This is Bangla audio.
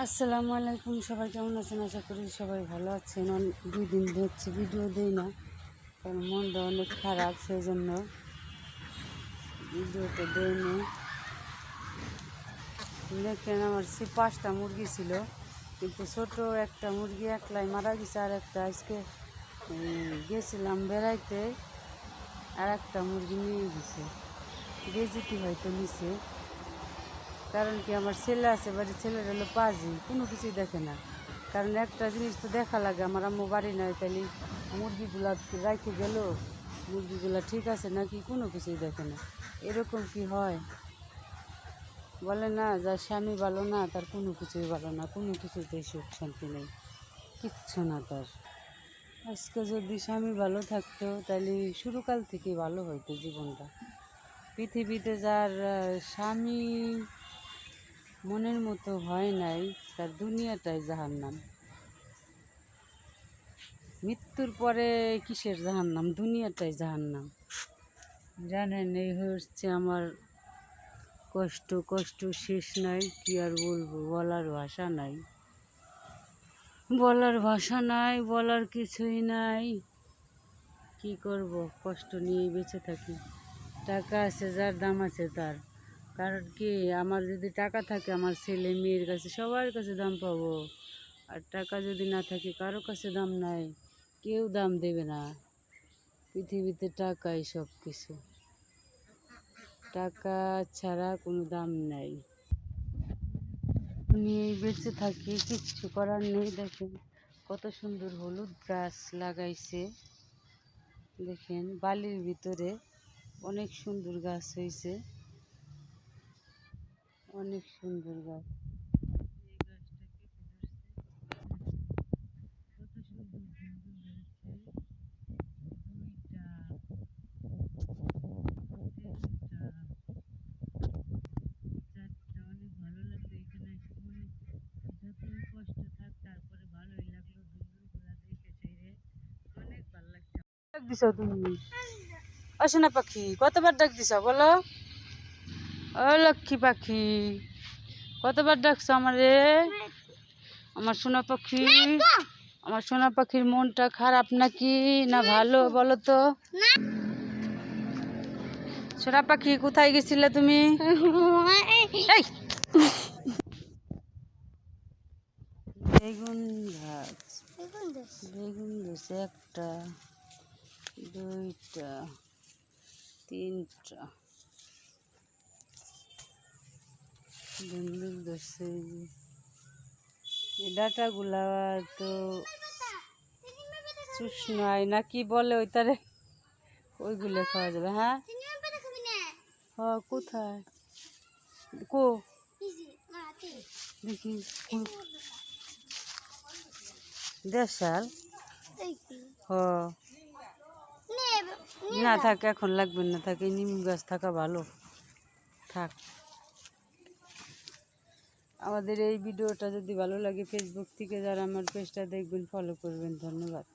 আসসালামু আলাইকুম, সবাই কেমন আছেন? আশা করি সবাই ভালো আছেন। দুই দিন হচ্ছে ভিডিও দিই না, কারণ মনটা অনেক খারাপ, সেই জন্য ভিডিওটা দিইনি। দেখেন, আমার 5টা মুরগি ছিল, কিন্তু ছোট একটা মুরগি একলাই মারা গেছে। আর একটা আজকে গেছিলাম বেড়াইতে, আর একটা মুরগি নিয়ে গেছে, বেজিটি হয়তো নিছে। কারণ কি, আমার ছেলে আছে বাড়ির, ছেলের হলো পাজি, কোনো কিছুই দেখে না। কারণ একটা জিনিস তো দেখা লাগে, আমার আম্মু বাড়ি নাই, তাহলে মুরগিগুলা রাখে গেল, মুরগিগুলা ঠিক আছে নাকি কোনো কিছুই দেখে না। এরকম কি হয়? বলে না, যার স্বামী ভালো না তার কোনো কিছুই ভালো না, কোনো কিছুতেই সুখ শান্তি নেই, কিচ্ছু না তার। আজকে যদি স্বামী ভালো থাকতো, তাহলে শুরুকাল থেকে ভালো হইতো জীবনটা। পৃথিবীতে যার স্বামী মনের মতো হয় নাই, তার দুনিয়াটাই জাহান্নাম। মৃত্যুর পরে কিসের জাহান্নাম, দুনিয়াটাই জাহান্নাম। জানেন, এই হচ্ছে আমার কষ্ট, কষ্ট শেষ নাই। কি আর বলবো, বলার ভাষা নাই, বলার ভাষা নাই, বলার কিছুই নাই। কি করব, কষ্ট নিয়েই বেঁচে থাকি। টাকা আছে যার, দাম আছে তার। কারণ কি, আমার যদি টাকা থাকে, আমার ছেলে মেয়ের কাছে সবার কাছে দাম পাবো। আর টাকা যদি না থাকে, কারো কাছে দাম নাই, কেউ দাম দেবে না। পৃথিবীতে টাকাই সব কিছু, টাকা ছাড়া কোনো দাম নাই। নিয়েই বেঁচে থাকি, কিচ্ছু করার নেই। দেখেন কত সুন্দর হলুদ গাছ লাগাইছে, দেখেন বালির ভিতরে অনেক সুন্দর গাছ হয়েছে, অনেক সুন্দর গাছ। ডাক দিছ তুমি? অসনা পাখি, কতবার ডাক দিছ বলো? ও লক্ষ্মী পাখি, কতবার ডাকছো আমারে? আমার সোনা পাখি, আমার সোনা পাখির মনটা খারাপ নাকি না ভালো বলো তো? সোনা পাখি, কোথায় গেছিলে তুমি? এই, বেগুন গাছ, বেগুন ধরছে একটা, দুইটা, তিনটা বেগুন ধরছে। এই ডাটাগুলা তো চুষনায় না কি বলে ওইটারে, ওইগুলো খাওয়া যাবে। হ্যাঁ, হ্যাঁ, কোথায় কো দেখি, দেশাল। হ, না থাক, এখন লাগবে না, থাকে নিম গাছ থাকা ভালো, থাক। আমাদের এই ভিডিওটা যদি ভালো লাগে, ফেসবুক থেকে যারা আমার পেজটা দেখবেন, ফলো করবেন। ধন্যবাদ।